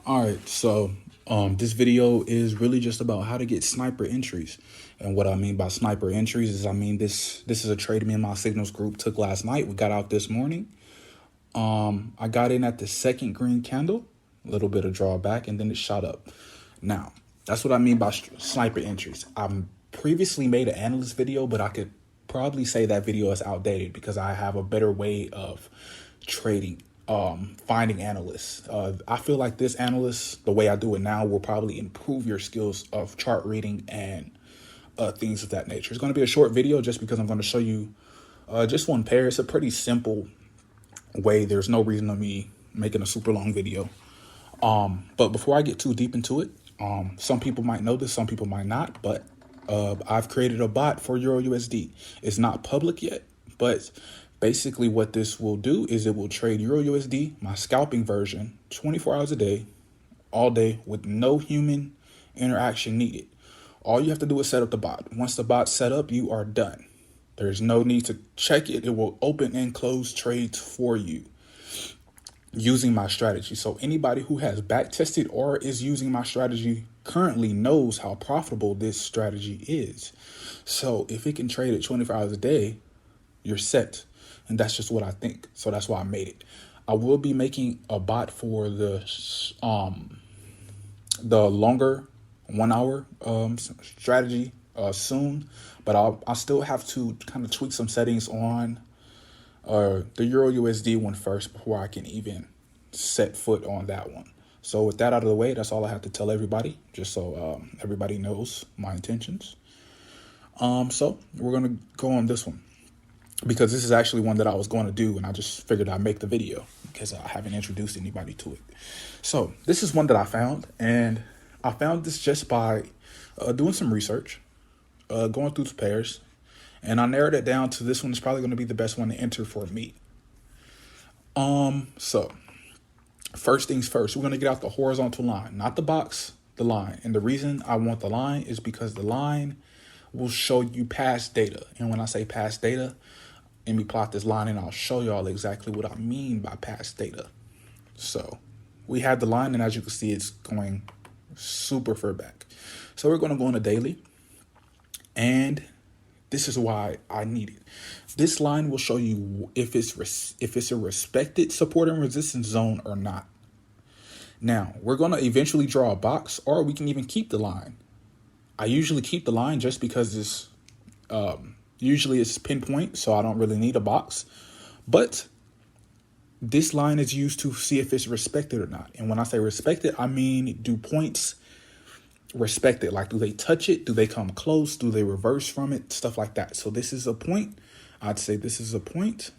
All right, so this video is really just about how to get sniper entries. And what I mean by sniper entries is this is a trade me and my signals group took last night. We got out this morning. I got in at the second green candle, a little bit of drawback, and then it shot up. Now, that's what I mean by sniper entries. I previously made an analyst video, but I could probably say that video is outdated because I have a better way of trading, finding analysts. I feel like this analyst, the way I do it now, will probably improve your skills of chart reading and things of that nature. It's going to be a short video just because I'm going to show you just one pair. It's a pretty simple way. There's no reason of me making a super long video. But before I get too deep into it, some people might know this, some people might not, but I've created a bot for Euro USD. It's not public yet, but basically what this will do is it will trade Euro USD, my scalping version, 24 hours a day, all day, with no human interaction needed. All you have to do is set up the bot. Once the bot's set up, you are done. There's no need to check it. It will open and close trades for you using my strategy. So anybody who has back tested or is using my strategy currently knows how profitable this strategy is. So if it can trade at 24 hours a day, you're set. And that's just what I think. So that's why I made it. I will be making a bot for the longer 1 hour strategy soon, but I still have to kind of tweak some settings on the Euro USD one first before I can even set foot on that one. So with that out of the way, that's all I have to tell everybody, just so everybody knows my intentions. So we're going to go on this one, because this is actually one that I was going to do, and I just figured I'd make the video because I haven't introduced anybody to it. So this is one that I found, and I found this just by doing some research, going through the pairs, and I narrowed it down to this one is probably going to be the best one to enter for me. So first things first, we're going to get out the horizontal line, not the box, the line. And the reason I want the line is because the line will show you past data. And when I say past data, let me plot this line and I'll show y'all exactly what I mean by past data. So we have the line, and as you can see, it's going super far back. So we're going to go on a daily, and this is why I need it. This line will show you if it's a respected support and resistance zone or not. Now, we're going to eventually draw a box, or we can even keep the line. I usually keep the line just because it's usually it's pinpoint, so I don't really need a box. But this line is used to see if it's respected or not. And when I say respected, I mean, do points respect it? Like, do they touch it? Do they come close? Do they reverse from it? Stuff like that. So this is a point. I'd say this is a point.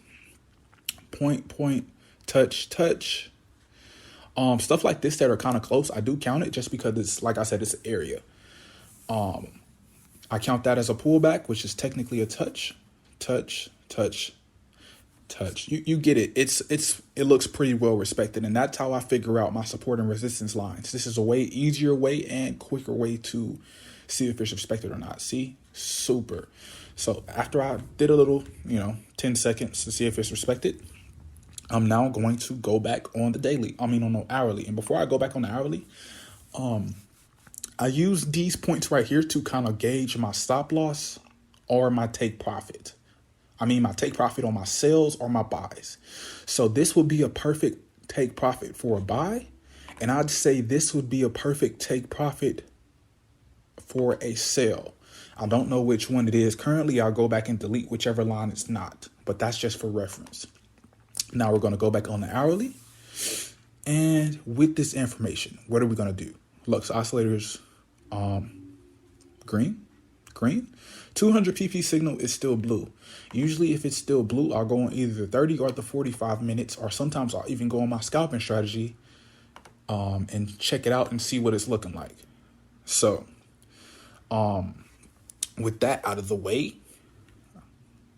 Point, touch. Stuff like this that are kind of close, I do count it just because it's, like I said, it's an area. I count that as a pullback, which is technically a touch. You get it. It looks pretty well respected, and that's how I figure out my support and resistance lines. This is a way easier way and quicker way to see if it's respected or not. See, super. So after I did a little, 10 seconds to see if it's respected, I'm now going to go back on the daily. On the hourly. And before I go back on the hourly, I use these points right here to kind of gauge my stop loss or my take profit. My take profit on my sales or my buys. So this would be a perfect take profit for a buy. And I'd say this would be a perfect take profit for a sell. I don't know which one it is. Currently, I'll go back and delete whichever line it's not. But that's just for reference. Now we're going to go back on the hourly. And with this information, what are we going to do? Lux oscillators, green. 200 pp signal is still blue. Usually if it's still blue, I'll go on either the 30 or the 45 minutes, or sometimes I'll even go on my scalping strategy and check it out and see what it's looking like. So with that out of the way,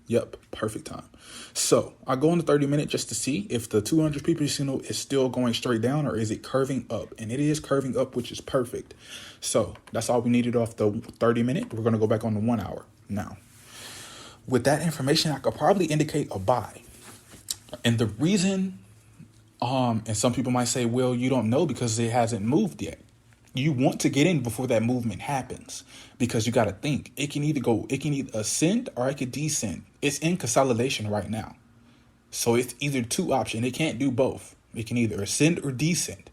yep, perfect time. So I go on the 30-minute just to see if the 200 pp signal is still going straight down or is it curving up. And it is curving up, which is perfect. So that's all we needed off the 30-minute. We're going to go back on the 1 hour. Now, with that information, I could probably indicate a buy. And the reason And some people might say, well, you don't know because it hasn't moved yet. You want to get in before that movement happens, because you got to think it can either ascend or it could descend. It's in consolidation right now. So it's either two options. It can't do both. It can either ascend or descend.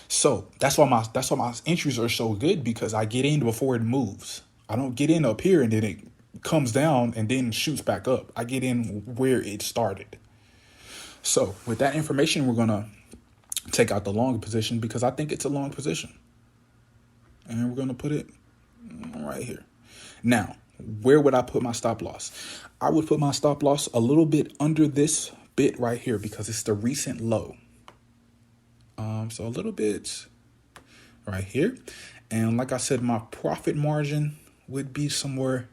So that's why my entries are so good, because I get in before it moves. I don't get in up here and then it comes down and then shoots back up. I get in where it started. So with that information, we're going to take out the long position, because I think it's a long position. And we're going to put it right here. Now, where would I put my stop loss? I would put my stop loss a little bit under this bit right here, because it's the recent low. So a little bit right here. And like I said, my profit margin would be somewhere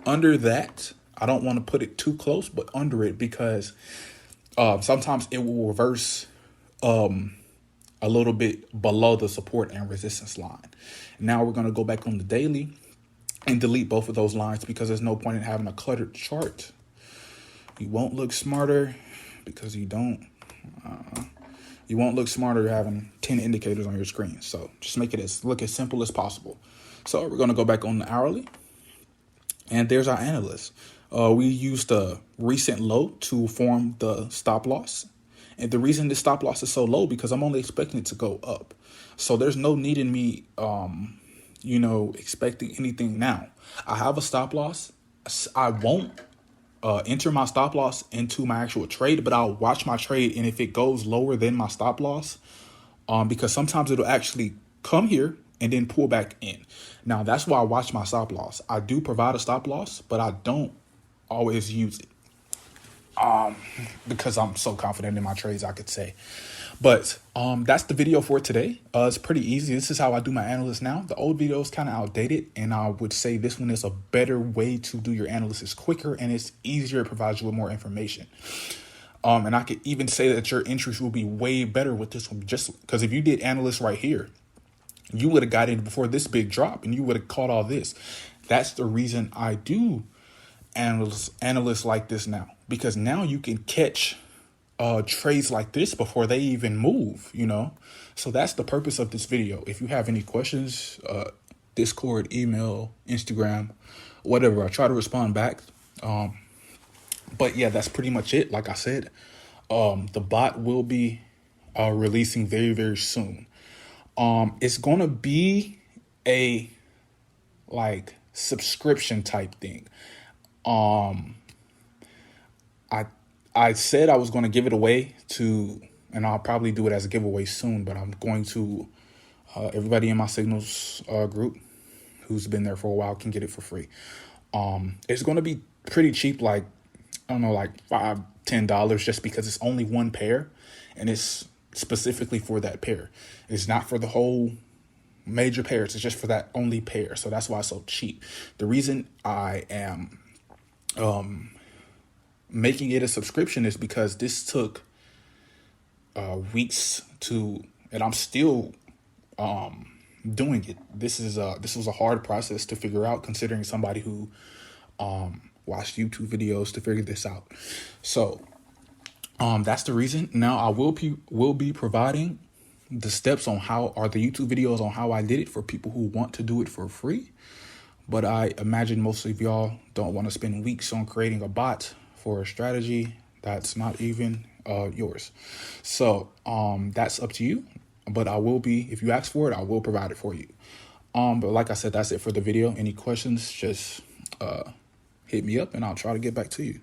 under that. I don't want to put it too close, but under it, because sometimes it will reverse a little bit below the support and resistance line. Now we're going to go back on the daily and delete both of those lines, because there's no point in having a cluttered chart. You won't look smarter because you don't. You won't look smarter having 10 indicators on your screen. So just make it look as simple as possible. So we're going to go back on the hourly. And there's our analyst. We used the recent low to form the stop loss. And the reason the stop loss is so low, because I'm only expecting it to go up. So there's no need in me, expecting anything now. I have a stop loss. I won't enter my stop loss into my actual trade, but I'll watch my trade. And if it goes lower than my stop loss, because sometimes it'll actually come here and then pull back in. Now, that's why I watch my stop loss. I do provide a stop loss, but I don't always use it. Because I'm so confident in my trades, I could say. But that's the video for today. It's pretty easy. This is how I do my analysis now. The old video is kind of outdated, and I would say this one is a better way to do your analysis quicker, and it's easier. It provides you with more information. And I could even say that your entries will be way better with this one, just because if you did analysis right here, you would have got in before this big drop and you would have caught all this. That's the reason I do analysts like this now, because now you can catch trades like this before they even move, So that's the purpose of this video. If you have any questions, Discord, email, Instagram, whatever, I'll try to respond back. But yeah, that's pretty much it. Like I said, the bot will be releasing very, very soon. It's going to be a subscription type thing. I said I was going to give it away and I'll probably do it as a giveaway soon, but I'm going to, everybody in my Signals group who's been there for a while can get it for free. It's going to be pretty cheap, like $5, $10, just because it's only one pair and it's specifically for that pair. It's not for the whole major pairs. It's just for that only pair. So that's why it's so cheap. The reason I am making it a subscription is because this took weeks and I'm still doing it. This was a hard process to figure out, considering somebody who watched YouTube videos to figure this out. So that's the reason. Now I will be providing the steps on the YouTube videos on how I did it for people who want to do it for free. But I imagine most of y'all don't want to spend weeks on creating a bot for a strategy that's not even yours. So that's up to you. But I will be, if you ask for it, I will provide it for you. But like I said, that's it for the video. Any questions, just hit me up and I'll try to get back to you.